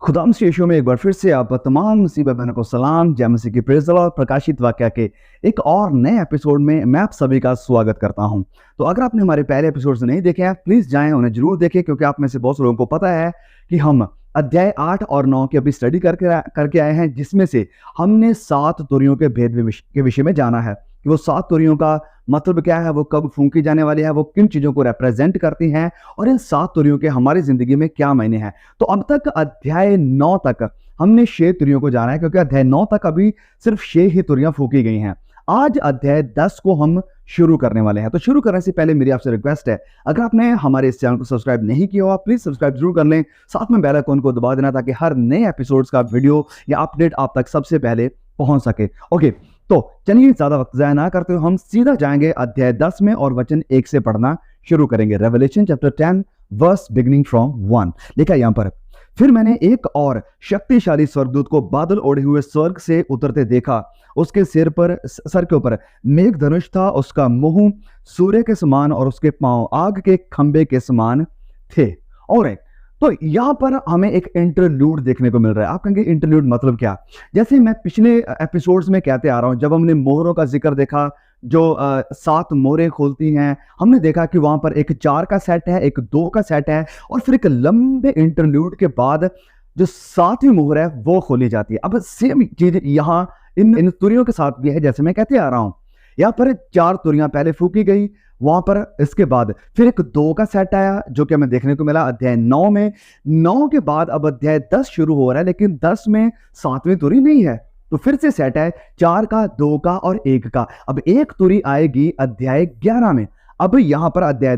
खुदाम से यीशु में एक बार फिर से आप तमाम मसीह बहनों को सलाम। जय मसीह की प्रेज़ द लॉर्ड। प्रकाशित वाक्य के एक और नए एपिसोड में मैं आप सभी का स्वागत करता हूं। तो अगर आपने हमारे पहले एपिसोड्स नहीं देखे हैं, प्लीज़ जाएं, उन्हें जरूर देखें, क्योंकि आप में से बहुत से लोगों को पता है कि हम अध्याय 8 और 9 की अभी स्टडी करके आए हैं, जिसमें से हमने 7 तुरियों के भेद के विषय में जाना है कि वो 7 तुरियों का मतलब क्या है, वो कब फूंकी जाने वाली है, वो किन चीज़ों को रिप्रेजेंट करती हैं और इन 7 तुरियों के हमारी ज़िंदगी में क्या मायने हैं। तो अब तक अध्याय 9 तक हमने 6 तुरियों को जाना है, क्योंकि अध्याय 9 तक अभी सिर्फ 6 ही तुरियां फूंकी गई हैं। आज अध्याय 10 को हम शुरू करने वाले हैं। तो शुरू करने से पहले मेरी आपसे रिक्वेस्ट है, अगर आपने हमारे इस चैनल को सब्सक्राइब नहीं किया हो, आप प्लीज़ सब्सक्राइब जरूर कर लें, साथ में बेल आइकन को दबा देना, ताकि हर नए एपिसोड्स का वीडियो या अपडेट आप तक सबसे पहले पहुंच सके। ओके, तो चलिए ज़्यादा वक्त ज़ाया ना करते हुए हम सीधा जाएंगे अध्याय 10 में और वचन 1 से पढ़ना शुरू करेंगे। Revelation chapter 10 verse beginning from 1 लिखा है यहाँ पर। फिर मैंने एक और शक्तिशाली स्वर्गदूत को बादल ओढ़े हुए स्वर्ग से उतरते देखा। उसके सर के ऊपर मेघ धनुष था, उसका मुंह सूर्य के समान और उसके पांव आग के खंबे के समान थे। और तो यहाँ पर हमें एक इंटरल्यूड देखने को मिल रहा है। आप कहेंगे इंटरल्यूड मतलब क्या? जैसे मैं पिछले एपिसोड्स में कहते आ रहा हूँ, जब हमने मोहरों का जिक्र देखा, जो 7 मोहरें खोलती हैं, हमने देखा कि वहां पर एक 4 का सेट है, एक 2 का सेट है, और फिर एक लंबे इंटरल्यूड के बाद जो 7वीं मोहर है वो खोली जाती है। अब सेम चीज यहाँ इन तुरियों के साथ भी है, जैसे मैं कहते आ रहा हूँ। यहाँ पर 4 तुरियां पहले फूकी गई, वहां पर इसके बाद फिर एक 2 का सेट आया, जो कि हमें देखने को मिला अध्याय 9 में। 9 के बाद अब अध्याय 10 शुरू हो रहा है, लेकिन 10 में 7वीं तुरी नहीं है, तो फिर से सेट है 4 का, 2 का और 1 का। अब एक तुरी आएगी अध्याय 11 में। अब यहाँ पर अध्याय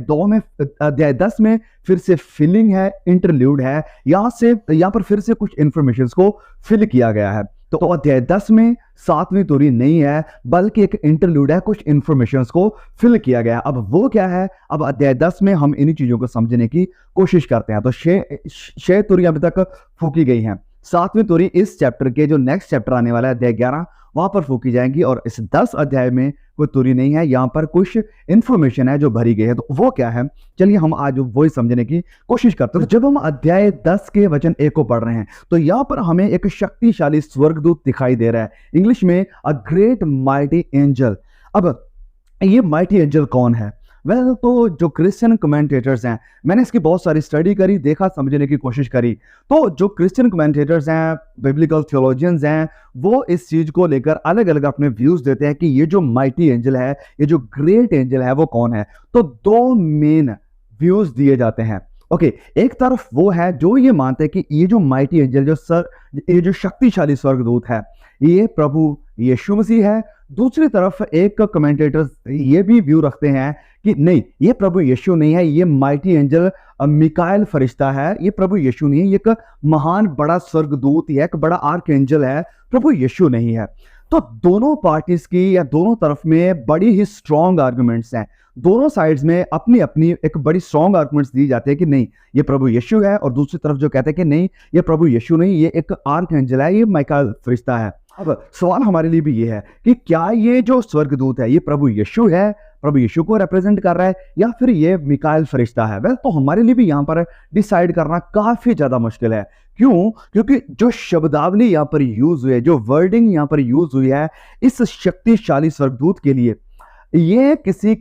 10 में फिर से फिलिंग है, इंटरल्यूड है, यहाँ पर फिर से कुछ इंफॉर्मेशन को फिल किया गया है। तो अध्याय 10 में 7वीं तुरी नहीं है, बल्कि एक इंटरल्यूड है, कुछ इंफॉर्मेशन को फिल किया गया। अब वो क्या है, अब अध्याय 10 में हम इन्हीं चीजों को समझने की कोशिश करते हैं। तो 6 तुरी अभी तक फूकी गई हैं। 7वीं तुरी इस चैप्टर के जो नेक्स्ट चैप्टर आने वाला है अध्याय 11, वहां पर फूकी जाएंगी। और इस 10 अध्याय में कोई तुरी नहीं है, यहाँ पर कुछ इंफॉर्मेशन है जो भरी गई है। तो वो क्या है, चलिए हम आज वही समझने की कोशिश करते हैं। तो जब हम अध्याय 10 के वचन 1 को पढ़ रहे हैं, तो यहाँ पर हमें एक शक्तिशाली स्वर्गदूत दिखाई दे रहा है, इंग्लिश में अ ग्रेट माइटी एंजल। अब ये माइटी एंजल कौन है? तो जो क्रिश्चियन कमेंटेटर्स हैं, मैंने इसकी बहुत सारी स्टडी करी, देखा, समझने की कोशिश करी। तो जो क्रिश्चियन कमेंटेटर्स हैं, बिब्लिकल थियोलॉजियंस हैं, वो इस चीज को लेकर अलग अलग अपने व्यूज देते हैं कि ये जो माइटी एंजल है, ये जो ग्रेट एंजल है, वो कौन है। तो 2 मेन व्यूज दिए जाते हैं। ओके, एक तरफ वो है जो ये मानते हैं कि ये जो माइटी एंजल, ये जो शक्तिशाली स्वर्गदूत है, ये प्रभु यीशु मसीह है। दूसरी तरफ एक कमेंटेटर्स ये भी व्यू रखते हैं कि नहीं, ये प्रभु यीशु नहीं है, ये माइटी एंजल मिकाएल फरिश्ता है, ये प्रभु यीशु नहीं है, ये एक महान बड़ा स्वर्गदूत है, एक बड़ा आर्क एंजल है, प्रभु यीशु नहीं है। तो दोनों पार्टीज की या दोनों तरफ में बड़ी ही स्ट्रॉन्ग आर्गुमेंट्स हैं। दोनों साइड्स में अपनी अपनी एक बड़ी स्ट्रॉन्ग आर्गुमेंट्स दी जाते हैं कि नहीं, ये प्रभु यीशु है, और दूसरी तरफ जो कहते हैं कि नहीं, ये प्रभु यीशु नहीं, ये एक आर्क एंजल है, ये मिकाएल फरिश्ता है। अब सवाल हमारे लिए भी ये है कि क्या ये जो स्वर्गदूत है, ये प्रभु यीशु है, प्रभु यीशु को रिप्रेजेंट कर रहा है, या फिर ये मिकाएल फरिश्ता है? तो हमारे लिए भी यहाँ पर डिसाइड करना काफी ज्यादा मुश्किल है। क्यों? क्योंकि जो शब्दावली यहाँ पर यूज हुई है, जो वर्डिंग यहाँ पर यूज हुई है इस शक्तिशाली स्वर्गदूत के लिए, ये किसी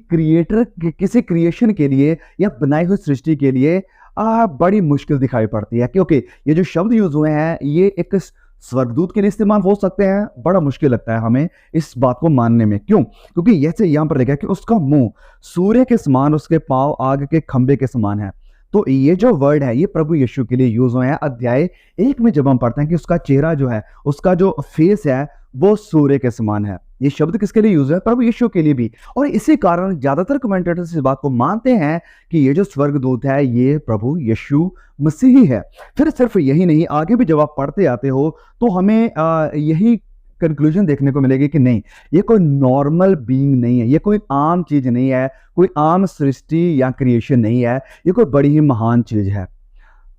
क्रिएशन के लिए या बनाई हुई सृष्टि के लिए बड़ी मुश्किल दिखाई पड़ती है। क्योंकि ये जो शब्द यूज हुए हैं, ये एक स्वर्गदूत के लिए इस्तेमाल हो सकते हैं। बड़ा मुश्किल लगता है हमें इस बात को मानने में। क्यों? क्योंकि जैसे यहां पर लिखा है कि उसका मुंह सूर्य के समान, उसके पांव आग के खंबे के समान है। तो ये जो वर्ड है, ये प्रभु यीशु के लिए यूज हुए हैं। अध्याय 1 में जब हम पढ़ते हैं कि उसका चेहरा जो है, उसका जो फेस है, वो सूर्य के समान है, ये शब्द किसके लिए यूज है? प्रभु यीशु के लिए भी। और इसी कारण ज्यादातर कमेंटेटर्स इस बात को मानते हैं कि ये जो स्वर्गदूत है, ये प्रभु यीशु मसीह ही है। फिर सिर्फ यही नहीं, आगे भी जब आप पढ़ते आते हो तो हमें यही कंक्लूजन देखने को मिलेगी कि नहीं, ये कोई नॉर्मल बीइंग नहीं है, ये कोई आम चीज नहीं है, कोई आम सृष्टि या क्रिएशन नहीं है, ये कोई बड़ी ही महान चीज है।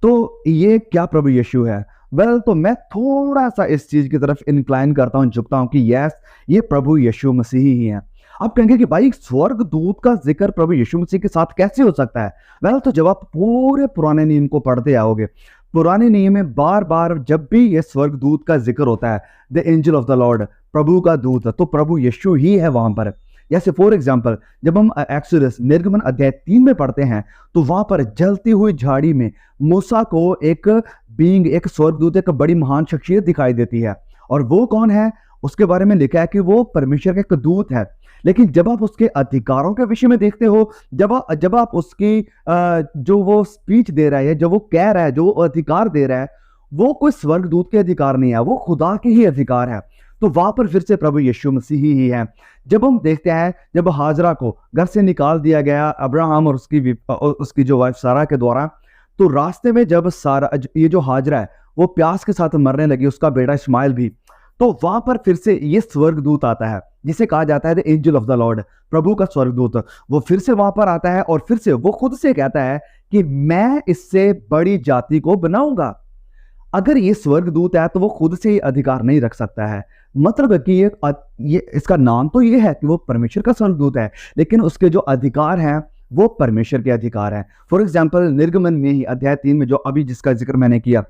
तो ये क्या प्रभु यीशु है? तो मैं थोड़ा सा इस चीज की तरफ इंक्लाइन करता हूं, झुकता हूं कि यस, ये प्रभु यीशु मसीह ही है। आप कहेंगे कि भाई स्वर्गदूत का जिक्र प्रभु यीशु मसीह के साथ कैसे हो सकता है? तो जब आप पूरे पुराने नियम को पढ़ते आओगे, पुराने नियम में बार बार जब भी ये स्वर्गदूत का जिक्र होता है, the angel of the Lord, प्रभु का दूत, तो प्रभु यीशु ही है वहां पर। जैसे फॉर एग्जाम्पल जब हम एक्सोडस निर्गमन अध्याय 3 में पढ़ते हैं, तो वहां पर जलती हुई झाड़ी में मूसा को एक बीइंग, एक स्वर्गदूत, एक बड़ी महान शख्सियत दिखाई देती है। और वो कौन है, उसके बारे में लिखा है कि वो परमेश्वर का एक दूत है। लेकिन जब आप उसके अधिकारों के विषय में देखते हो, जब आप उसकी जो वो स्पीच दे रहा है, जो वो कह रहा है, जो वो अधिकार दे रहा है, वो कोई स्वर्गदूत के अधिकार नहीं है, वो खुदा के ही अधिकार है। तो वहां पर फिर से प्रभु यीशु मसीह ही है। जब हम देखते हैं, जब हाजरा को घर से निकाल दिया गया अब्राहम और उसकी जो वाइफ सारा के द्वारा, तो रास्ते में जब सारा, ये जो हाजरा है, वो प्यास के साथ मरने लगी, उसका बेटा इस्माइल भी, तो वहां पर फिर से ये स्वर्गदूत आता है जिसे कहा जाता है the angel of the Lord, प्रभु का स्वर्गदूत। वो फिर से वहां पर आता है और फिर से वो खुद से कहता है कि मैं इससे बड़ी जाति को बनाऊंगा। अगर ये स्वर्गदूत है तो वो खुद से ही अधिकार नहीं रख सकता है। मतलब कि ये इसका नाम तो ये है कि वो परमेश्वर का स्वर्गदूत है, लेकिन उसके जो अधिकार हैं वो परमेश्वर के अधिकार हैं। फॉर एग्जाम्पल निर्गमन में ही अध्याय 3 में जो अभी जिसका जिक्र मैंने किया,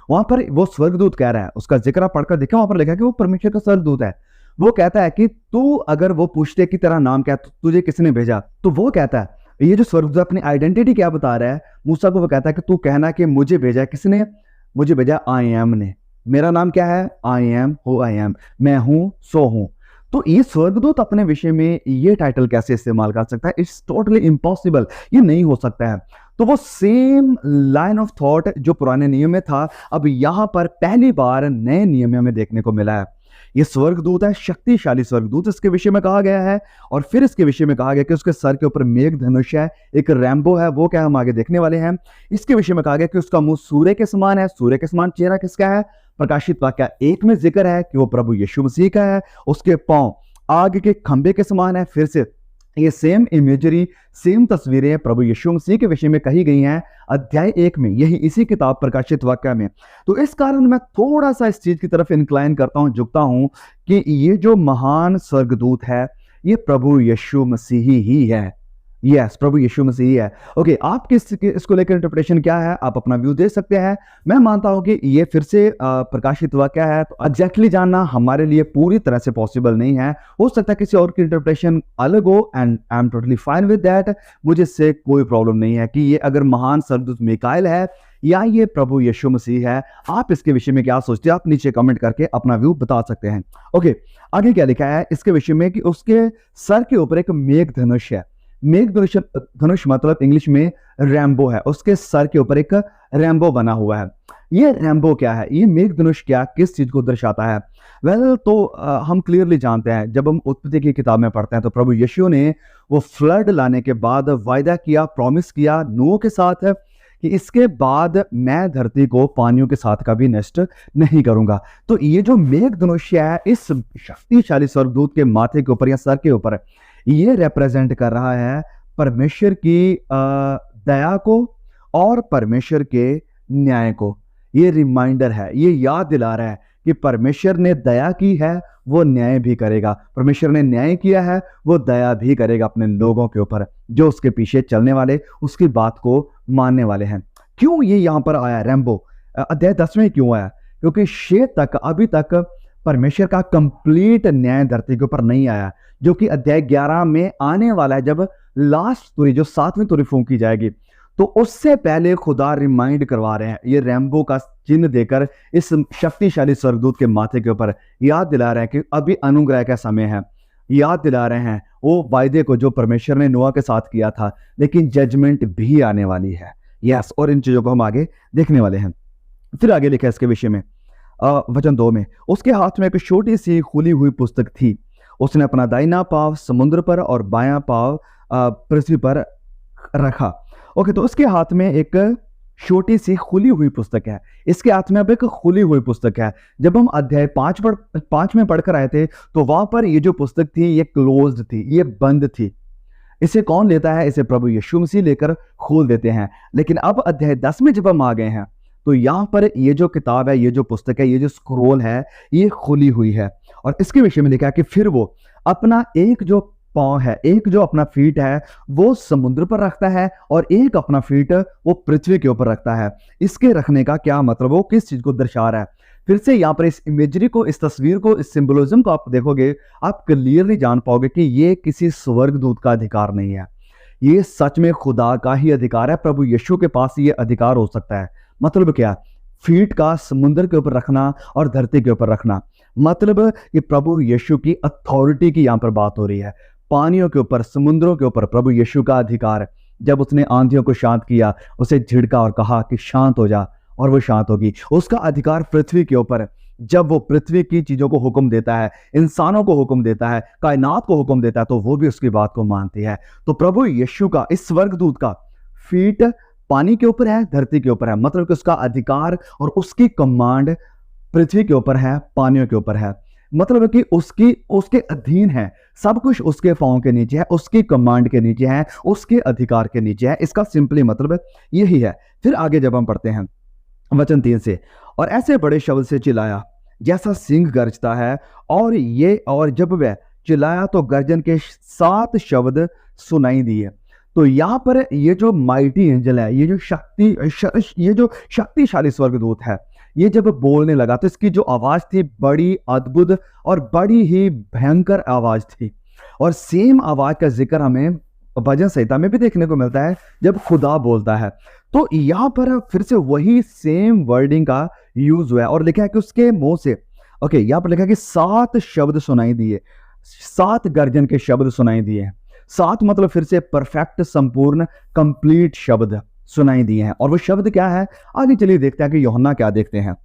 वहां पर वो स्वर्गदूत कह रहा है, उसका जिक्र आप पढ़कर देखा, वहां पर लिखा है कि वो परमेश्वर का स्वर्गदूत है। वो कहता है कि तू, अगर वो पूछते कि तेरा नाम क्या है, तो तुझे किसने भेजा, तो वो कहता है, ये जो स्वर्गदूत अपनी आइडेंटिटी क्या बता रहा है मूसा को, वो कहता है कि तू कहना कि मुझे भेजा किसने, मुझे भेजा आई एम ने। मेरा नाम क्या है, I am who I am, मैं हूं सो हूं। तो ये स्वर्गदूत अपने विषय में ये टाइटल कैसे इस्तेमाल कर सकता है? इट्स टोटली इम्पॉसिबल, ये नहीं हो सकता है। तो वो सेम लाइन ऑफ थॉट जो पुराने नियम में था, अब यहां पर पहली बार नए नियम में हमें देखने को मिला है। ये स्वर्गदूत है, शक्तिशाली स्वर्गदूत, इसके विषय में कहा गया है। और फिर इसके विषय में कहा गया कि उसके सर के ऊपर मेघ धनुष है, एक रैम्बो है, वो क्या हम आगे देखने वाले हैं। इसके विषय में कहा गया कि उसका मुंह सूर्य के समान है। सूर्य के समान चेहरा किसका है? प्रकाशित वाक्य 1 में जिक्र है कि वो प्रभु यीशु मसीह का है। उसके पांव आग के खंबे के समान है। फिर से ये सेम इमेजरी, सेम तस्वीरें प्रभु यीशु मसीह के विषय में कही गई हैं अध्याय 1 में, यही इसी किताब प्रकाशित वाक्य में। तो इस कारण मैं थोड़ा सा इस चीज की तरफ इंक्लाइन करता हूं, झुकता हूं कि ये जो महान स्वर्गदूत है ये प्रभु यीशु मसीह ही है। यस, प्रभु यीशु मसीह है। ओके, आपके इसको लेकर इंटरप्रिटेशन क्या है, आप अपना व्यू दे सकते हैं। मैं मानता हूं कि ये फिर से प्रकाशित हुआ क्या है, तो एग्जैक्टली जानना हमारे लिए पूरी तरह से पॉसिबल नहीं है। हो सकता है किसी और की इंटरप्रिटेशन अलग हो, and I am totally fine with that. मुझे इससे कोई प्रॉब्लम नहीं है कि ये अगर महान स्वर्गदूत मिकाएल है या ये प्रभु यीशु मसीह है। आप इसके विषय में क्या सोचते हैं, आप नीचे कमेंट करके अपना व्यू बता सकते हैं। ओके, आगे क्या लिखा है इसके विषय में कि उसके सर के ऊपर एक मेघ धनुष है। मेघ धनुष मतलब इंग्लिश में रैम्बो है। उसके सर के ऊपर एक रैम्बो बना हुआ है। ये रैम्बो क्या है, ये मेघ धनुष क्या, किस चीज को दर्शाता है? वेल, तो हम क्लियरली जानते हैं, जब हम उत्पत्ति की किताब में पढ़ते हैं तो प्रभु यीशु ने वो फ्लड लाने के बाद वायदा किया, प्रॉमिस किया नूह के साथ कि इसके बाद मैं धरती को पानियों के साथ कभी नष्ट नहीं करूंगा। तो ये जो मेघ धनुष है इस शक्तिशाली स्वर्गदूत के माथे के ऊपर या सर के ऊपर, ये रिप्रेजेंट कर रहा है परमेश्वर की दया को और परमेश्वर के न्याय को। ये रिमाइंडर है, ये याद दिला रहा है कि परमेश्वर ने दया की है, वो न्याय भी करेगा। परमेश्वर ने न्याय किया है, वो दया भी करेगा अपने लोगों के ऊपर, जो उसके पीछे चलने वाले, उसकी बात को मानने वाले हैं। क्यों ये यहां पर आया रैम्बो अध्याय 10 में क्यों आया? क्योंकि शेष तक अभी तक परमेश्वर का कंप्लीट न्याय धरती के ऊपर नहीं आया, जो कि अध्याय 11 में आने वाला है, जब लास्ट तुरी, जो 7वीं तुरी फूंकी जाएगी। तो उससे पहले खुदा रिमाइंड करवा रहे हैं, ये रैम्बो का चिन्ह देकर इस शक्तिशाली स्वर्गदूत के माथे के ऊपर याद दिला रहे हैं कि अभी अनुग्रह का समय है। याद दिला रहे हैं वो वायदे को जो परमेश्वर ने नोआ के साथ किया था, लेकिन जजमेंट भी आने वाली है। यस, और इन चीजों को हम आगे देखने वाले हैं। फिर आगे लिखा है इसके विषय में वचन 2 में, उसके हाथ में एक छोटी सी खुली हुई पुस्तक थी। उसने अपना दाहिना पांव समुद्र पर और बायां पांव पृथ्वी पर रखा। ओके, तो उसके हाथ में एक छोटी सी खुली हुई पुस्तक है। इसके हाथ में अब एक खुली हुई पुस्तक है। जब हम अध्याय 5 में पढ़कर आए थे तो वहां पर ये जो पुस्तक थी ये क्लोज्ड थी, ये बंद थी। इसे कौन लेता है? इसे प्रभु यीशु मसीह लेकर खोल देते हैं। लेकिन अब अध्याय 10 में जब हम आ गए हैं तो यहां पर ये जो किताब है, ये जो पुस्तक है, ये जो स्क्रोल है, ये खुली हुई है। और इसके विषय में लिखा है कि फिर वो अपना एक जो पाँव है, एक जो अपना फीट है वो समुद्र पर रखता है और एक अपना फीट वो पृथ्वी के ऊपर रखता है। इसके रखने का क्या मतलब, वो किस चीज को दर्शा रहा है? फिर से यहाँ पर इस इमेजरी को, इस तस्वीर को, इस सिंबोलिज्म को आप देखोगे, आप क्लियरली जान पाओगे कि ये किसी स्वर्गदूत का अधिकार नहीं है, ये सच में खुदा का ही अधिकार है। प्रभु यीशु के पास ये अधिकार हो सकता है। मतलब क्या? फीट का समुद्र के ऊपर रखना और धरती के ऊपर रखना, मतलब कि प्रभु यीशु की अथॉरिटी की यहाँ पर बात हो रही है। पानियों के ऊपर, समुद्रों के ऊपर प्रभु यीशु का अधिकार। जब उसने आंधियों को शांत किया, उसे झिड़का और कहा कि शांत हो जा, और वो शांत होगी। उसका अधिकार पृथ्वी के ऊपर, जब वो पृथ्वी की चीजों को हुक्म देता है, इंसानों को हुक्म देता है, कायनात को हुक्म देता है, तो वो भी उसकी बात को मानती है। तो प्रभु यीशु का, इस स्वर्गदूत का फीट पानी के ऊपर है, धरती के ऊपर है, मतलब कि उसका अधिकार और उसकी कमांड पृथ्वी के ऊपर है, पानियों के ऊपर है। मतलब कि उसके अधीन है, सब कुछ उसके पांव के नीचे है, उसकी कमांड के नीचे है, उसके अधिकार के नीचे है। इसका सिंपली मतलब यही है। फिर आगे जब हम पढ़ते हैं वचन 3 से, और ऐसे बड़े शब्द से चिल्लाया जैसा सिंह गरजता है, और जब वह चिल्लाया तो गर्जन के 7 शब्द सुनाई दिए। तो यहाँ पर ये जो माइटी एंजल है, ये जो शक्तिशाली स्वर्गदूत है, ये जब बोलने लगा तो इसकी जो आवाज थी बड़ी अद्भुत और बड़ी ही भयंकर आवाज थी। और सेम आवाज का जिक्र हमें भजन संहिता में भी देखने को मिलता है जब खुदा बोलता है। तो यहाँ पर फिर से वही सेम वर्डिंग का यूज हुआ है और लिखा है कि उसके मुंह से, ओके, यहाँ पर लिखा है कि 7 शब्द सुनाई दिए, 7 गर्जन के शब्द सुनाई दिए। 7 मतलब फिर से परफेक्ट, संपूर्ण, कंप्लीट शब्द सुनाई दिए हैं। और वो शब्द क्या है, आगे चलिए देखते हैं कि यूहन्ना क्या देखते हैं।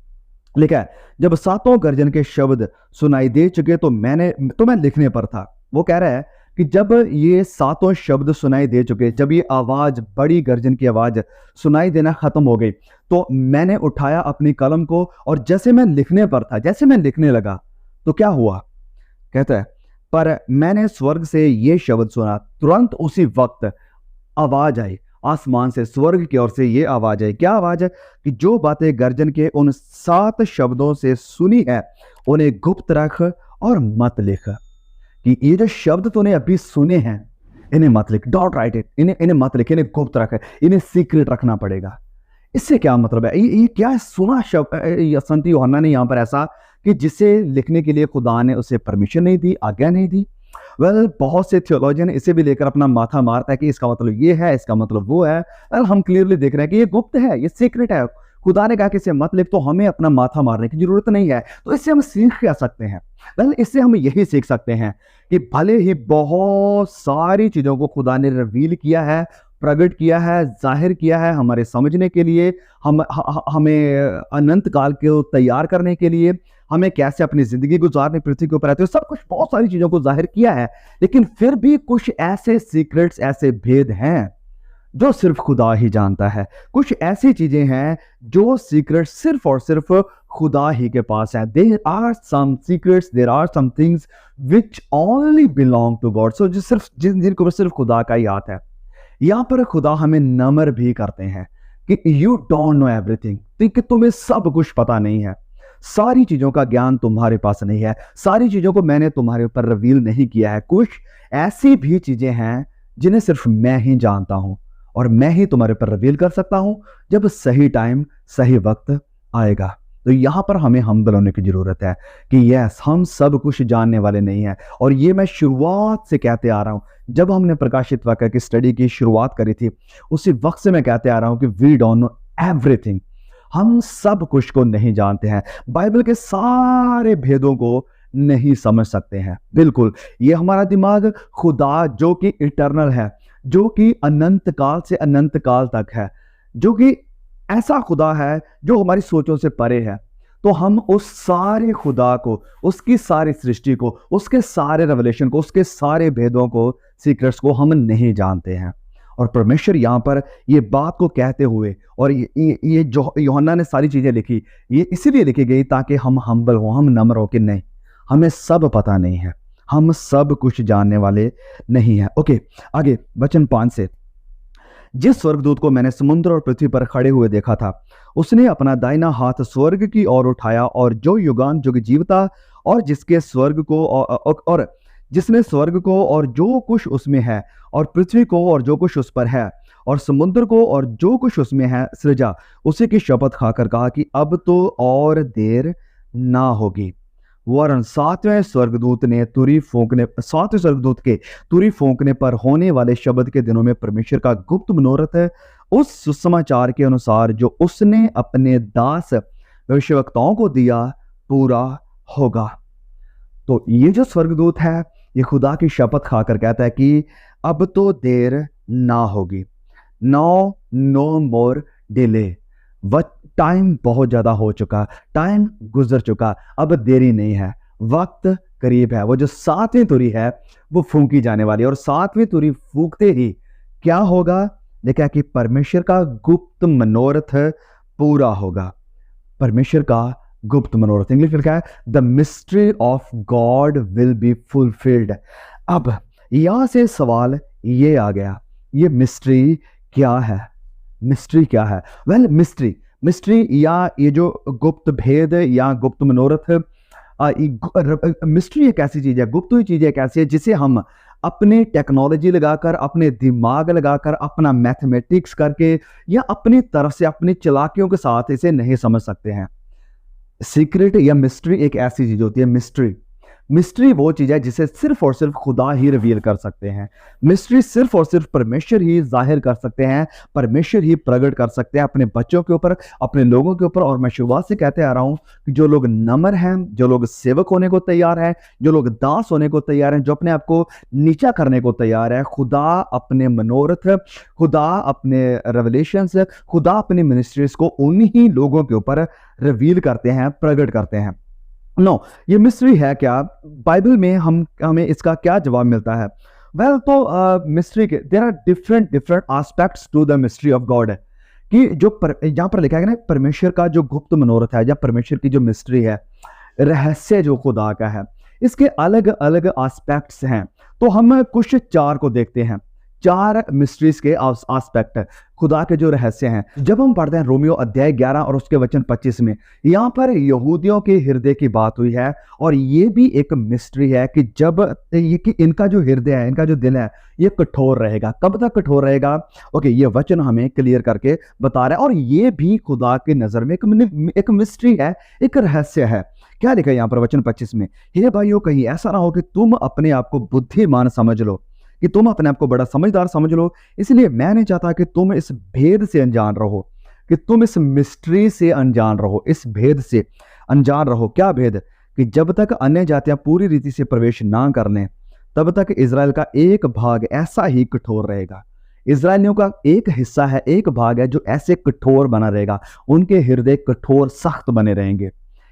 लिखा है जब 7 गर्जन के शब्द सुनाई दे चुके तो मैं लिखने पर था। वो कह रहा है कि जब ये 7 शब्द सुनाई दे चुके, जब ये आवाज, बड़ी गर्जन की आवाज सुनाई देना खत्म हो गई, तो मैंने उठाया अपनी कलम को और जैसे मैं लिखने पर था, जैसे मैं लिखने लगा तो क्या हुआ? कहता है पर मैंने स्वर्ग से ये शब्द सुना, तुरंत उसी वक्त आवाज आई आसमान से, स्वर्ग की ओर से ये आवाज आई। क्या आवाज है? कि जो बातें गर्जन के उन 7 शब्दों से सुनी है उन्हें गुप्त रख और मत लिख। कि ये जो शब्द तूने अभी सुने हैं इन्हें मत लिख, डॉट राइट इट, इन्हें मत लिख, इन्हें गुप्त रख, इन्हें सीक्रेट रखना पड़ेगा। इससे क्या मतलब है? ये क्या सुना शब्द संत यूहन्ना ने यहाँ पर ऐसा कि जिसे लिखने के लिए खुदा ने उसे परमिशन नहीं दी, आज्ञा नहीं दी। बहुत से थियोलॉजियन इसे भी लेकर अपना माथा मारता है कि इसका मतलब ये है, इसका मतलब वो है। हम क्लियरली देख रहे हैं कि ये गुप्त है, ये सीक्रेट है। खुदा ने कहा कि इसे मत लिख, तो हमें अपना माथा मारने की जरूरत नहीं है। तो इससे हम सीख क्या सकते हैं? इससे हम यही सीख सकते हैं कि भले ही बहुत सारी चीजों को खुदा ने रिवील किया है, प्रकट किया है, जाहिर किया है हमारे समझने के लिए, हमें अनंत काल को तैयार करने के लिए, हमें कैसे अपनी जिंदगी गुजारने पृथ्वी के ऊपर रहते हुए, सब कुछ, बहुत सारी चीजों को जाहिर किया है। लेकिन फिर भी कुछ ऐसे सीक्रेट्स, ऐसे भेद हैं जो सिर्फ खुदा ही जानता है। कुछ ऐसी चीजें हैं जो सीक्रेट सिर्फ और सिर्फ खुदा ही के पास है। There are some secrets, there are some things which only belong to God. So जिनको सिर्फ खुदा का ही हाथ है। यहां पर खुदा हमें नम्र भी करते हैं कि यू डोंट नो एवरीथिंग, कि तुम्हें सब कुछ पता नहीं है, सारी चीजों का ज्ञान तुम्हारे पास नहीं है, सारी चीजों को मैंने तुम्हारे ऊपर रिवील नहीं किया है। कुछ ऐसी भी चीजें हैं जिन्हें सिर्फ मैं ही जानता हूं और मैं ही तुम्हारे ऊपर रिवील कर सकता हूं जब सही टाइम, सही वक्त आएगा। तो यहां पर हमें हम्बल होने की जरूरत है कि यस, हम सब कुछ जानने वाले नहीं हैं। और ये मैं शुरुआत से कहते आ रहा हूं, जब हमने प्रकाशित वाक्य की स्टडी की शुरुआत करी थी उसी वक्त से मैं कहते आ रहा हूं कि वी डोंट नो एवरीथिंग, हम सब कुछ को नहीं जानते हैं, बाइबल के सारे भेदों को नहीं समझ सकते हैं। बिल्कुल, ये हमारा दिमाग खुदा जो कि इटर्नल है, जो कि अनंत काल से अनंत काल तक है, जो कि ऐसा खुदा है जो हमारी सोचों से परे है, तो हम उस सारे खुदा को, उसकी सारी सृष्टि को, उसके सारे रेवलेशन को, उसके सारे भेदों को, सीक्रेट्स को हम नहीं जानते हैं। और परमेश्वर यहाँ पर ये बात को कहते हुए, और ये जो यूहन्ना ने सारी चीजें लिखी, ये इसीलिए लिखी गई ताकि हम हम्बल हो, हम नम्र हो कि नहीं, हमें सब पता नहीं है, हम सब कुछ जानने वाले नहीं है। ओके, आगे वचन 5 से, जिस स्वर्गदूत को मैंने समुद्र और पृथ्वी पर खड़े हुए देखा था, उसने अपना दाहिना हाथ स्वर्ग की ओर उठाया और जो युगान युग जीवता और जिसके स्वर्ग को और जिसने स्वर्ग को और जो कुछ उसमें है और पृथ्वी को और जो कुछ उस पर है और समुद्र को और जो कुछ उसमें है सृजा, उसी की शपथ खाकर कहा कि अब तो और देर ना होगी। वरन सातवें स्वर्गदूत के तुरी फूंकने पर होने वाले शब्द के दिनों में परमेश्वर का गुप्त मनोरथ है उस सुसमाचार के अनुसार जो उसने अपने दास भविष्यवक्ताओं को दिया पूरा होगा। तो ये जो स्वर्गदूत है ये खुदा की शपथ खाकर कहता है कि अब तो देर ना होगी। नो मोर डिले। टाइम बहुत ज्यादा हो चुका, टाइम गुजर चुका, अब देरी नहीं है, वक्त करीब है। वो जो सातवीं तुरी है वो फूंकी जाने वाली है और सातवीं तुरी फूंकते ही क्या होगा? देखा कि परमेश्वर का गुप्त मनोरथ पूरा होगा। परमेश्वर का गुप्त मनोरथ, इंग्लिश में लिखा है the mystery of God will be fulfilled. अब यहां से सवाल ये आ गया, ये मिस्ट्री क्या है? मिस्ट्री क्या है? वेल, मिस्ट्री या ये जो गुप्त भेद या गुप्त मनोरथ, मिस्ट्री एक ऐसी चीज है, गुप्त हुई चीज एक ऐसी है जिसे हम अपने टेक्नोलॉजी लगाकर, अपने दिमाग लगाकर, अपना मैथमेटिक्स करके या अपनी तरफ से अपनी चालाकियों के साथ इसे नहीं समझ सकते हैं। सीक्रेट या मिस्ट्री एक ऐसी चीज होती है। मिस्ट्री वो चीज है जिसे सिर्फ और सिर्फ खुदा ही रिवील कर सकते हैं। मिस्ट्री सिर्फ और सिर्फ परमेश्वर ही जाहिर कर सकते हैं, परमेश्वर ही प्रकट कर सकते हैं अपने बच्चों के ऊपर, अपने लोगों के ऊपर। और मैं शुरुआत से कहते आ रहा हूं कि जो लोग नम्र हैं, जो लोग सेवक होने को तैयार हैं, जो लोग दास होने को तैयार हैं, जो अपने आप को नीचा करने को तैयार है, खुदा अपने मनोरथ, खुदा अपने रेवलेशंस, खुदा अपनी मिनिस्ट्रीज को उन्हीं लोगों के ऊपर रिवील करते हैं, प्रकट करते हैं। ये मिस्ट्री है क्या? बाइबल में हमें इसका क्या जवाब मिलता है? वेल, तो मिस्ट्री के there are different aspects to the mystery of God. कि जो यहाँ पर लिखा है ना, परमेश्वर का जो गुप्त मनोरथ है या परमेश्वर की जो मिस्ट्री है, रहस्य जो खुदा का है, इसके अलग अलग एस्पेक्ट्स हैं। तो हम कुछ चार को देखते हैं, चार मिस्ट्रीज के एस्पेक्ट, खुदा के जो रहस्य हैं। जब हम पढ़ते हैं रोमियो अध्याय 11 और उसके वचन 25 में, यहाँ पर यहूदियों के हृदय की बात हुई है। और ये भी एक मिस्ट्री है कि जब ये कि इनका जो हृदय है, इनका जो दिल है, ये कठोर रहेगा। कब तक कठोर रहेगा? ओके, ये वचन हमें क्लियर करके बता रहा है। और ये भी खुदा की नजर में एक मिस्ट्री है, एक रहस्य है। क्या लिखा है यहाँ पर वचन 25 में? हे भाइयों, कहीं ऐसा ना हो कि तुम अपने आप को बुद्धिमान समझ लो, कि तुम अपने आप को बड़ा समझदार समझ लो। इसलिए मैं नहीं चाहता कि तुम इस भेद से अनजान रहो, कि तुम इस मिस्ट्री से अनजान रहो, इस भेद से अनजान रहो। क्या भेद? कि जब तक अन्य जातियां पूरी रीति से प्रवेश ना कर लें, तब तक इजराइल का एक भाग ऐसा ही कठोर रहेगा। इजराइलियों का एक हिस्सा है, एक भाग है जो ऐसे कठोर बना रहेगा, उनके हृदय कठोर सख्त बने रहेंगे।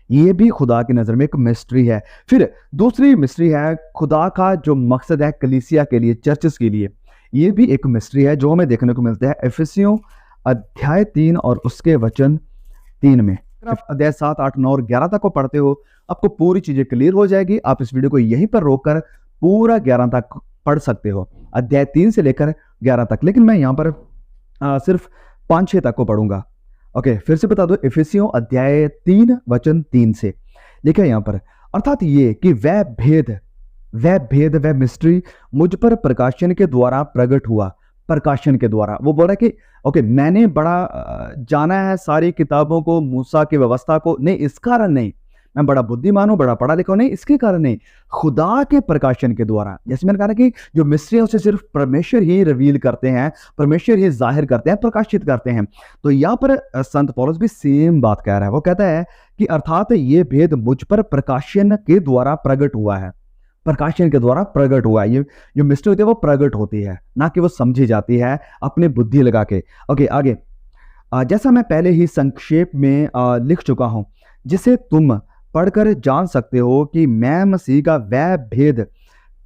ये भी खुदा की नज़र में एक मिस्ट्री है। फिर दूसरी मिस्ट्री है खुदा का जो मकसद है कलीसिया के लिए, चर्चेस के लिए। ये भी एक मिस्ट्री है जो हमें देखने को मिलता है इफिसियों अध्याय 3 और उसके वचन 3 में। आप अध्याय 7, 8, 9 और 11 तक को पढ़ते हो, आपको पूरी चीजें क्लियर हो जाएगी। आप इस वीडियो को यहीं पर रोककर पूरा 11 तक पढ़ सकते हो, अध्याय 3 से लेकर 11 तक। लेकिन मैं यहाँ पर सिर्फ 5-6 तक को पढ़ूंगा। ओके, फिर से बता दो, इफिसियों अध्याय 3 वचन 3 से लिखा है यहाँ पर, अर्थात ये कि वह मिस्ट्री मुझ पर प्रकाशन के द्वारा प्रकट हुआ। प्रकाशन के द्वारा वो बोल रहा है कि ओके, मैंने बड़ा जाना है सारी किताबों को, मूसा की व्यवस्था को, नहीं इस कारण नहीं, मैं बड़ा बुद्धिमान हूं, बड़ा पढ़ा लिखा हूं, नहीं इसके कारण नहीं, खुदा के प्रकाशन के द्वारा। जैसे मैंने कहा कि जो मिस्ट्री है उसे सिर्फ परमेश्वर ही रिवील करते हैं, परमेश्वर ही जाहिर करते हैं, प्रकाशित करते हैं। तो यहाँ पर संत पौलुस भी सेम बात कह रहा है। वो कहता है कि अर्थात ये भेद मुझ पर प्रकाशन के द्वारा प्रकट हुआ है। प्रकाशन के द्वारा प्रकट हुआ है। ये जो मिस्ट्री होती है वो प्रकट होती है, ना कि वो समझी जाती है अपने बुद्धि लगा के। ओके, आगे जैसा मैं पहले ही संक्षेप में लिख चुका हूं, जिसे तुम पढ़कर जान सकते हो कि मैं मसीह का वह भेद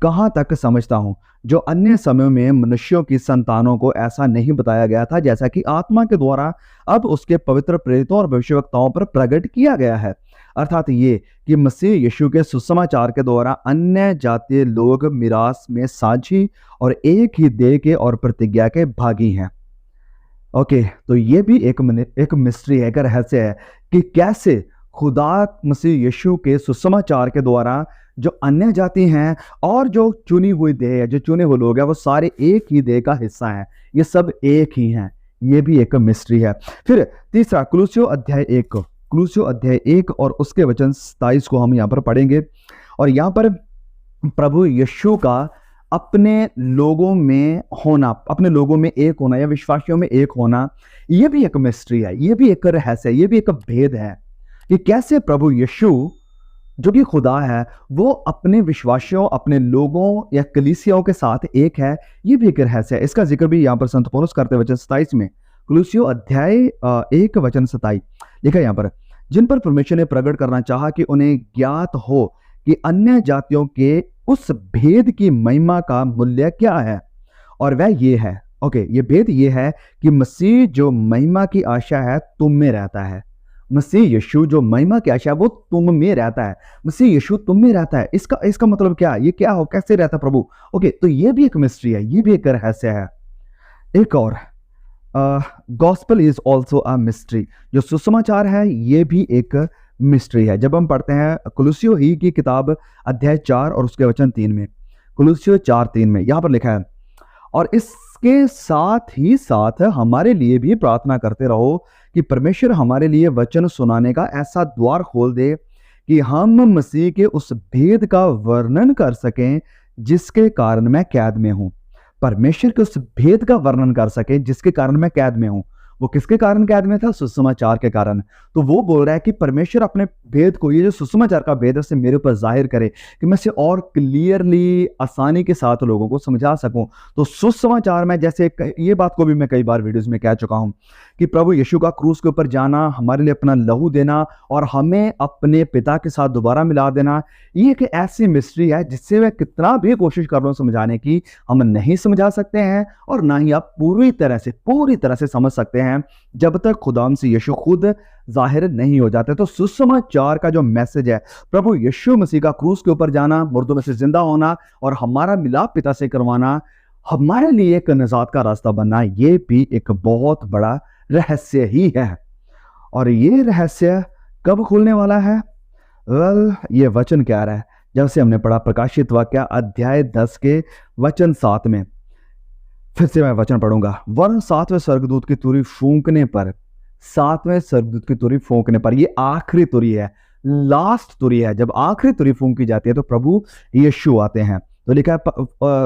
कहां तक समझता हूं जो अन्य समयों में मनुष्यों की संतानों को ऐसा नहीं बताया गया था, जैसा कि आत्मा के द्वारा अब उसके पवित्र प्रेरितों और भविष्यवक्ताओं पर प्रकट किया गया है। अर्थात ये कि मसीह यीशु के सुसमाचार के द्वारा अन्य जातीय लोग मिरास में साझी और एक ही देह के और प्रतिज्ञा के भागी हैं। ओके, तो ये भी एक मिस्ट्री है, एक रहस्य है कि कैसे खुदा मसीह यीशु के सुसमाचार के द्वारा जो अन्य जाति हैं और जो चुनी हुई देह है, जो चुने हुए लोग हैं, वो सारे एक ही देह का हिस्सा हैं। ये सब एक ही हैं। ये भी एक मिस्ट्री है। फिर तीसरा कुलुस्सियों अध्याय 1 और उसके वचन 27 को हम यहाँ पर पढ़ेंगे। और यहाँ पर प्रभु यीशु का अपने लोगों में होना, अपने लोगों में एक होना या विश्वासियों में एक होना, ये भी एक मिस्ट्री है, ये भी एक रहस्य है, ये भी एक भेद है कि कैसे प्रभु यीशु जो कि खुदा है वो अपने विश्वासियों, अपने लोगों या कलीसियाओं के साथ एक है। ये भी एक रहस्य है। इसका जिक्र भी यहाँ पर संत पौलुस करते वचन 27 में, कुलुस्सियों अध्याय 1 वचन 27 लिखा है यहाँ पर, जिन पर परमेश्वर ने प्रकट करना चाहा कि उन्हें ज्ञात हो कि अन्य जातियों के उस भेद की महिमा का मूल्य क्या है, और वह ये है, ये भेद ये है कि मसीह जो महिमा की आशा है तुम में रहता है। मसीह यीशु जो महिमा की आशा है वो तुम में रहता है। मसीह यीशु तुम में रहता है। इसका मतलब क्या, ये क्या हो, कैसे रहता प्रभु? तो ये भी एक मिस्ट्री है, ये भी एक रहस्य है। एक और, gospel is also a mystery, जो सुसमाचार है ये भी एक मिस्ट्री है। जब हम पढ़ते हैं कुलुस्सियों ही की किताब अध्याय 4 और उसके वचन 3 में, कुलुस्सियों 4:3 में यहाँ पर लिखा है, और इसके साथ ही साथ हमारे लिए भी प्रार्थना करते रहो कि परमेश्वर हमारे लिए वचन सुनाने का ऐसा द्वार खोल दे कि हम मसीह के उस भेद का वर्णन कर सकें जिसके कारण मैं कैद में हूं। परमेश्वर के उस भेद का वर्णन कर सकें जिसके कारण मैं कैद में हूं। वो किसके कारण कैद में था? सुसमाचार के कारण। तो वो बोल रहा है कि परमेश्वर अपने भेद को, ये जो सुसमाचार का भेद है, उसे मेरे ऊपर जाहिर करे कि मैं इसे और क्लियरली, आसानी के साथ लोगों को समझा सकूं। तो सुसमाचार में, जैसे ये बात को भी मैं कई बार वीडियोस में कह चुका हूं कि प्रभु यीशु का क्रूस के ऊपर जाना, हमारे लिए अपना लहू देना और हमें अपने पिता के साथ दोबारा मिला देना, ये एक ऐसी मिस्ट्री है जिससे मैं कितना भी कोशिश कर रहा हूं समझाने की, हम नहीं समझा सकते हैं और ना ही आप पूरी तरह से समझ सकते हैं जब तक खुदा से यीशु खुद जाहिर नहीं हो जाते। तो सुसमाचार का जो मैसेज है, प्रभु यीशु मसीह का क्रूस के ऊपर जाना, मुर्दों में से जिंदा होना और हमारा मिलाप पिता से करवाना, हमारे लिए एक निजात का रास्ता बनना, ये भी एक बहुत बड़ा रहस्य ही है। और ये रहस्य कब खुलने वाला है? ये वचन कह रहा है, जब से हमने पढ़ा प्रकाशित वाक्य अध्याय 10 के वचन 7 में। फिर से मैं वचन पढ़ूंगा, वरन 7वें स्वर्गदूत की तुरी फूंकने पर, 7वें स्वर्गदूत की तुरी फूंकने पर, ये आखिरी तुरी है, लास्ट तुरी है। जब आखिरी तुरी फूंकी जाती है तो प्रभु यीशु आते हैं। तो लिखा है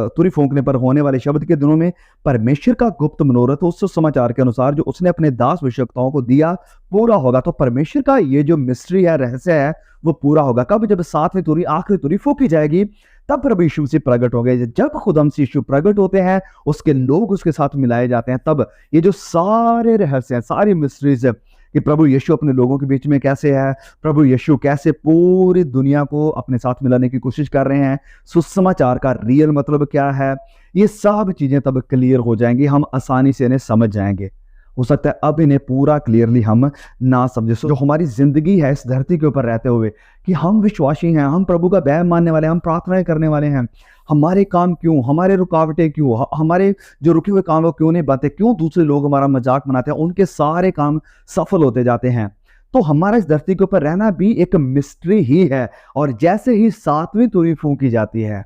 तुरी फूंकने पर होने वाले शब्द के दिनों में परमेश्वर का गुप्त मनोरथ उस समाचार के अनुसार जो उसने अपने दास भविष्यवक्ताओं को दिया पूरा होगा। तो परमेश्वर का ये जो मिस्ट्री है, रहस्य है, वो पूरा होगा कब? जब 7वीं तुरी, आखिरी तुरी फूंकी जाएगी, तब प्रभु यीशु से प्रकट हो गए। जब खुदा से यीशु प्रकट होते हैं, उसके लोग उसके साथ मिलाए जाते हैं, तब ये जो सारे रहस्य हैं, सारी मिस्ट्रीज है कि प्रभु यीशु अपने लोगों के बीच में कैसे है, प्रभु यीशु कैसे पूरी दुनिया को अपने साथ मिलाने की कोशिश कर रहे हैं, सुसमाचार का रियल मतलब क्या है, ये सब चीजें तब क्लियर हो जाएंगी, हम आसानी से इन्हें समझ जाएंगे। हो सकता है अब इन्हें पूरा क्लियरली हम ना समझे। जो हमारी जिंदगी है इस धरती के ऊपर रहते हुए, कि हम विश्वासी हैं, हम प्रभु का बैर मानने वाले, हम प्रार्थनाएं करने वाले हैं, हमारे काम क्यों, हमारे रुकावटें क्यों, हमारे जो रुके हुए काम वो क्यों नहीं बनते, क्यों दूसरे लोग हमारा मजाक बनाते हैं, उनके सारे काम सफल होते जाते हैं। तो हमारा इस धरती के ऊपर रहना भी एक मिस्ट्री ही है। और जैसे ही 7वीं तुरी फूंकी जाती है,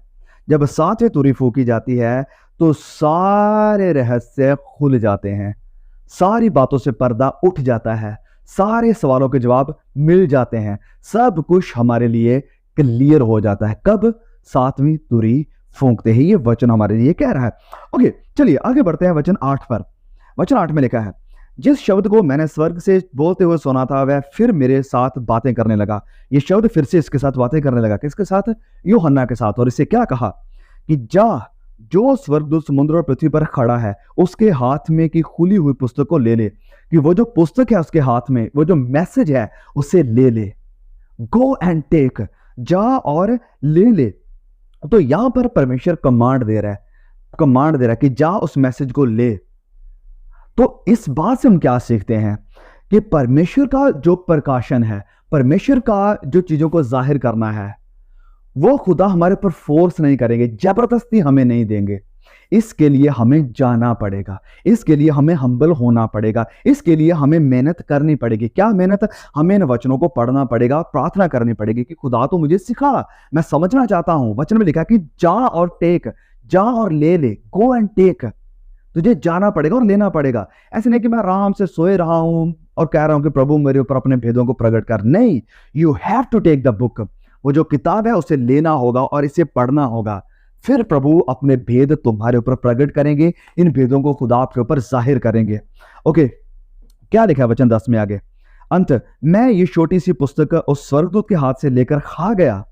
जब 7वीं तुरी फूंकी जाती है तो सारे रहस्य खुल जाते हैं, सारी बातों से पर्दा उठ जाता है, सारे सवालों के जवाब मिल जाते हैं, सब कुछ हमारे लिए क्लियर हो जाता है। कब? 7वीं तुरी फूंकते ही। ये वचन हमारे लिए कह रहा है। चलिए आगे बढ़ते हैं वचन 8 पर। वचन 8 में लिखा है, जिस शब्द को मैंने स्वर्ग से बोलते हुए सुना था वह फिर मेरे साथ बातें करने लगा। ये शब्द फिर से इसके साथ बातें करने लगा। किसके साथ? यूहन्ना के साथ। और इससे क्या कहा कि जा, जो स्वर्गदूत समुद्र और पृथ्वी पर खड़ा है उसके हाथ में की खुली हुई पुस्तक को ले ले। कि वो जो पुस्तक है उसके हाथ में, वो जो मैसेज है उसे ले ले। गो एंड टेक, जा और ले ले। तो यहां पर परमेश्वर कमांड दे रहा है कि जा उस मैसेज को ले। तो इस बात से हम क्या सीखते हैं कि परमेश्वर का जो प्रकाशन है, परमेश्वर का जो चीजों को जाहिर करना है, वो खुदा हमारे ऊपर फोर्स नहीं करेंगे, जबरदस्ती हमें नहीं देंगे। इसके लिए हमें जाना पड़ेगा, इसके लिए हमें हम्बल होना पड़ेगा, इसके लिए हमें मेहनत करनी पड़ेगी। क्या मेहनत? हमें इन वचनों को पढ़ना पड़ेगा, प्रार्थना करनी पड़ेगी कि खुदा तो मुझे सिखा, मैं समझना चाहता हूं। वचन में लिखा कि जा और टेक, जा और ले, गो एंड टेक। तुझे जाना पड़ेगा और लेना पड़ेगा। ऐसे नहीं कि मैं आराम से सोए रहा हूं और कह रहा हूं कि प्रभु मेरे ऊपर अपने भेदों को प्रकट कर। नहीं, you have to take the book. वो जो किताब है उसे लेना होगा और इसे पढ़ना होगा। फिर प्रभु अपने भेद तुम्हारे ऊपर प्रकट करेंगे, इन भेदों को खुदा आपके ऊपर जाहिर करेंगे। ओके, क्या लिखा है वचन 10 में आगे? अंत मैं ये छोटी सी पुस्तक उस स्वर्गदूत के हाथ से लेकर खा गया।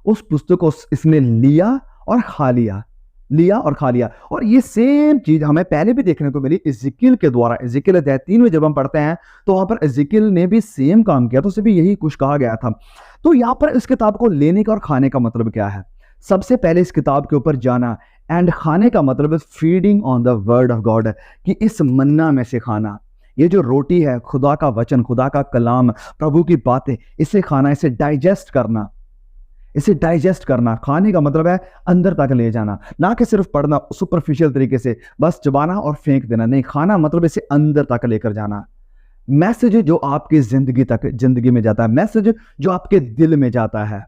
उस पुस्तक को इसने लिया और खा लिया, लिया और खा लिया। और ये सेम चीज हमें पहले भी देखने को मिली इज़िकियल के द्वारा। इज़िकियल अध्याय 3 में जब हम पढ़ते हैं तो वहां पर इज़िकियल ने भी सेम काम किया, तो उसे भी यही कुछ कहा गया था। तो यहां पर इस किताब को लेने का और खाने का मतलब क्या है? सबसे पहले इस किताब के ऊपर जाना, एंड खाने का मतलब feeding on the word of God, कि इस मन्ना में से खाना। ये जो रोटी है, खुदा का वचन, खुदा का कलाम, प्रभु की बातें, इसे खाना, इसे डाइजेस्ट करना, इसे डाइजेस्ट करना। खाने का मतलब है अंदर तक ले जाना, ना कि सिर्फ पढ़ना सुपरफिशियल तरीके से बस चबाना और फेंक देना। नहीं, खाना मतलब इसे अंदर तक लेकर जाना। मैसेज जो आपकी जिंदगी में जाता है, मैसेज जो आपके दिल में जाता है,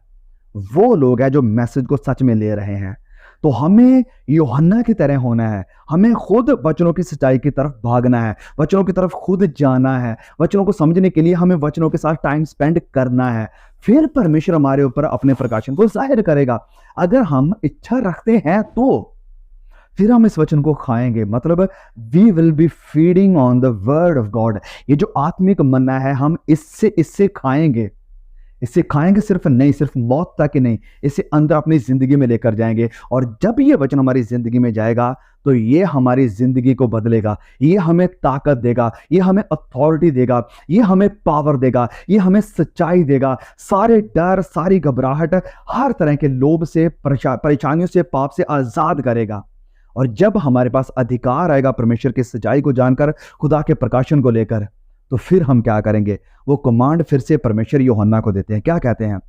वो लोग हैं जो मैसेज को सच में ले रहे हैं। तो हमें यूहन्ना की तरह होना है। हमें खुद वचनों की सच्चाई की तरफ भागना है, वचनों की तरफ खुद जाना है। वचनों को समझने के लिए हमें वचनों के साथ टाइम स्पेंड करना है। फिर परमेश्वर हमारे ऊपर अपने प्रकाशन को जाहिर करेगा। अगर हम इच्छा रखते हैं तो फिर हम इस वचन को खाएंगे। मतलब we will be feeding on the word of God. ये जो आत्मिक मन्ना है, हम इससे खाएंगे, इसे खाएंगे। सिर्फ नहीं, सिर्फ मौत तक ही नहीं, इसे अंदर अपनी जिंदगी में लेकर जाएंगे। और जब ये वचन हमारी जिंदगी में जाएगा तो ये हमारी जिंदगी को बदलेगा, ये हमें ताकत देगा, ये हमें अथॉरिटी देगा, ये हमें पावर देगा, ये हमें सच्चाई देगा। सारे डर, सारी घबराहट, हर तरह के लोभ से, परेशानियों से, पाप से आजाद करेगा। और जब हमारे पास अधिकार आएगा परमेश्वर की सच्चाई को जानकर, खुदा के प्रकाशन को लेकर, तो फिर हम क्या करेंगे? वो कमांड फिर से परमेश्वर यूहन्ना को देते हैं। क्या कहते हैं?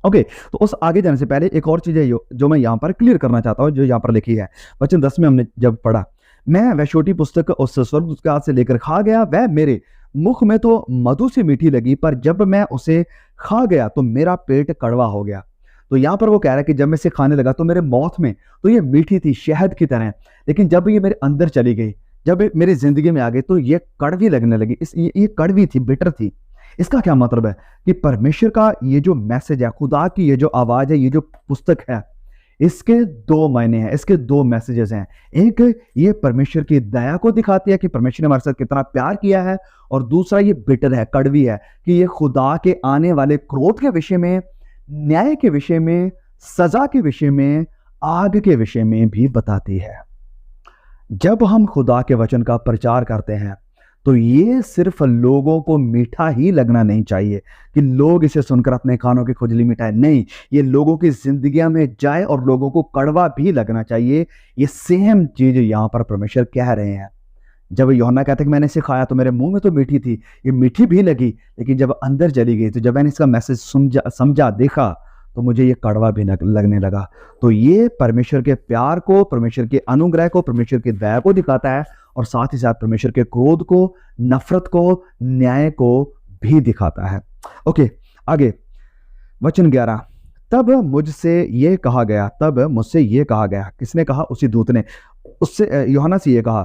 ओके, तो उस आगे जाने से पहले एक और चीज है जो मैं यहां पर क्लियर करना चाहता हूं, जो यहां पर लिखी है। वचन 10 में हमने जब पढ़ा, मैं वह छोटी पुस्तक उस स्वर्गदूत के हाथ से लेकर खा गया, वह मेरे मुख में तो मधु से मीठी लगी, पर जब मैं उसे खा गया तो मेरा पेट कड़वा हो गया। तो यहां पर वो कह रहा है कि जब मैं इसे खाने लगा तो मेरे मौथ में तो ये मीठी थी, शहद की तरह, लेकिन जब ये मेरे अंदर चली गई, जब मेरी जिंदगी में आ गई, तो ये कड़वी लगने लगी। ये कड़वी थी, बिटर थी। इसका क्या मतलब है? कि परमेश्वर का ये जो मैसेज है, खुदा की ये जो आवाज है, ये जो पुस्तक है, इसके दो मायने हैं, इसके दो मैसेजेस हैं। एक, ये परमेश्वर की दया को दिखाती है कि परमेश्वर ने हमारे साथ कितना प्यार किया है, और दूसरा ये बिटर है, कड़वी है, कि ये खुदा के आने वाले क्रोध के विषय में, न्याय के विषय में, सजा के विषय में, आग के विषय में भी बताती है। जब हम खुदा के वचन का प्रचार करते हैं तो ये सिर्फ लोगों को मीठा ही लगना नहीं चाहिए कि लोग इसे सुनकर अपने कानों की खुजली मिटाए। नहीं, ये लोगों की जिंदगियां में जाए और लोगों को कड़वा भी लगना चाहिए। ये सेम चीज यहां पर परमेश्वर कह रहे हैं। जब यूहन्ना कहते हैं कि मैंने इसे खाया तो मेरे मुंह में तो मीठी थी, ये मीठी भी लगी, लेकिन जब अंदर चली गई, तो जब मैंने इसका मैसेज समझा, देखा, तो मुझे ये कड़वा भी लगने लगा। तो ये परमेश्वर के प्यार को, परमेश्वर के अनुग्रह को, परमेश्वर की दया को दिखाता है, और साथ ही साथ परमेश्वर के क्रोध को, नफरत को, न्याय को भी दिखाता है। ओके, आगे वचन 11, तब मुझसे ये कहा गया, तब मुझसे ये कहा गया। किसने कहा? उसी दूत ने उससे, यूहन्ना से ये कहा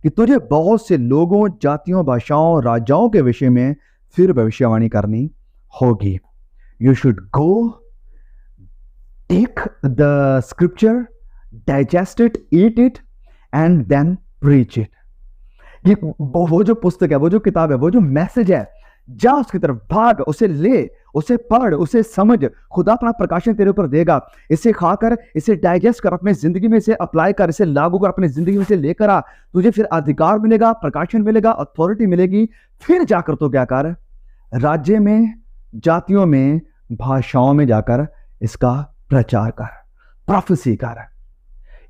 कि तुझे बहुत से लोगों, जातियों, भाषाओं, राजाओं के विषय में फिर भविष्यवाणी करनी होगी। You should go, take the scripture, digest it, eat it, and then preach it. ये वो जो पुस्तक है, वो जो किताब है, वो जो मैसेज है, जा उसकी तरफ भाग, उसे ले, उसे पढ़, उसे समझ। खुदा अपना प्रकाशन तेरे ऊपर देगा। इसे खाकर, इसे डाइजेस्ट कर, अपनी जिंदगी में इसे अप्लाई कर, इसे लागू कर, अपनी जिंदगी में इसे लेकर आ। तुझे फिर अधिकार मिलेगा, प्रकाशन मिलेगा, अथॉरिटी मिलेगी। फिर जाकर तो क्या कर? राज्य में, जातियों में, भाषाओं में जाकर इसका प्रचार कर, प्रोफेसी कर।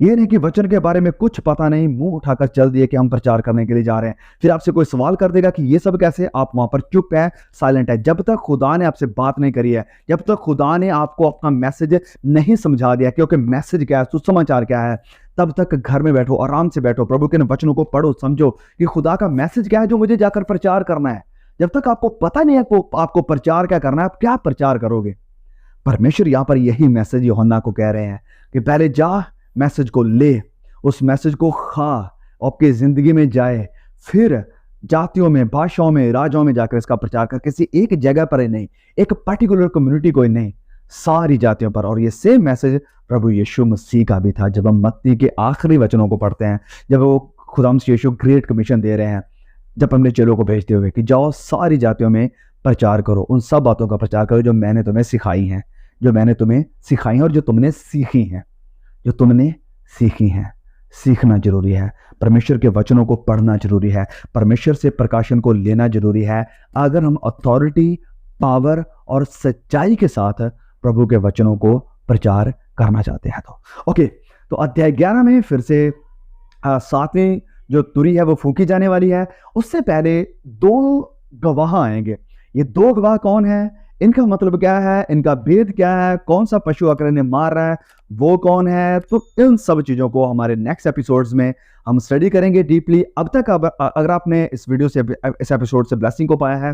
ये नहीं कि वचन के बारे में कुछ पता नहीं, मुंह उठाकर चल दिए कि हम प्रचार करने के लिए जा रहे हैं। फिर आपसे कोई सवाल कर देगा कि ये सब कैसे, आप वहां पर चुप है, साइलेंट है। जब तक खुदा ने आपसे बात नहीं करी है, जब तक खुदा ने आपको अपना मैसेज नहीं समझा दिया, क्योंकि मैसेज क्या है, सुसमाचार क्या है, तब तक घर में बैठो, आराम से बैठो, प्रभु के इन वचनों को पढ़ो, समझो कि खुदा का मैसेज क्या है जो मुझे जाकर प्रचार करना है। जब तक आपको पता नहीं है आपको प्रचार क्या करना है, आप क्या प्रचार करोगे? परमेश्वर यहाँ पर यही मैसेज यूहन्ना को कह रहे हैं कि पहले जा, मैसेज को ले, उस मैसेज को खा, आपकी जिंदगी में जाए, फिर जातियों में, भाषाओं में, राजाओं में जाकर इसका प्रचार कर, किसी एक जगह पर ही नहीं, एक पर्टिकुलर कम्युनिटी को ही नहीं, सारी जातियों पर। और ये सेम मैसेज प्रभु यीशु मसीह का भी था। जब हम मत्ती के आखिरी वचनों को पढ़ते हैं, जब वो खुदा मसीह यीशु ग्रेट कमीशन दे रहे हैं, जब हमने चेलों को भेजते हुए कि जाओ सारी जातियों में प्रचार करो, उन सब बातों का प्रचार करो जो मैंने तुम्हें सिखाई हैं, जो मैंने तुम्हें सिखाई हैं और जो तुमने सीखी हैं, जो तुमने सीखी हैं। सीखना जरूरी है, परमेश्वर के वचनों को पढ़ना जरूरी है, परमेश्वर से प्रकाशन को लेना जरूरी है, अगर हम अथॉरिटी, पावर और सच्चाई के साथ प्रभु के वचनों को प्रचार करना चाहते हैं। ओके, तो अध्याय 11 में फिर से 7वीं जो तुरी है वो फूंकी जाने वाली है। उससे पहले 2 गवाह आएंगे। ये 2 गवाह कौन है, इनका मतलब क्या है, इनका भेद क्या है, कौन सा पशु आकर इन्हें मार रहा है, वो कौन है, तो इन सब चीज़ों को हमारे नेक्स्ट एपिसोड्स में हम स्टडी करेंगे डीपली। अब तक अगर आपने इस वीडियो से, इस एपिसोड से ब्लेसिंग को पाया है,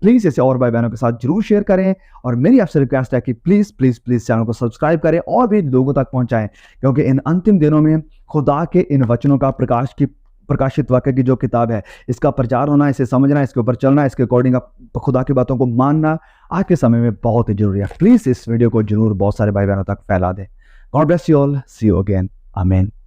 प्लीज़ इसे और भाई बहनों के साथ जरूर शेयर करें। और मेरी आपसे रिक्वेस्ट है कि प्लीज़ प्लीज़ प्लीज़ चैनल को सब्सक्राइब करें और भी लोगों तक पहुंचाएं, क्योंकि इन अंतिम दिनों में खुदा के इन वचनों का प्रकाशित वाक्य की जो किताब है, इसका प्रचार होना, इसे समझना, इसके ऊपर चलना, इसके अकॉर्डिंग खुदा की बातों को मानना आज के समय में बहुत ही जरूरी है। प्लीज़ इस वीडियो को जरूर बहुत सारे भाई बहनों तक फैला दें। God bless you all, see you again, आमीन।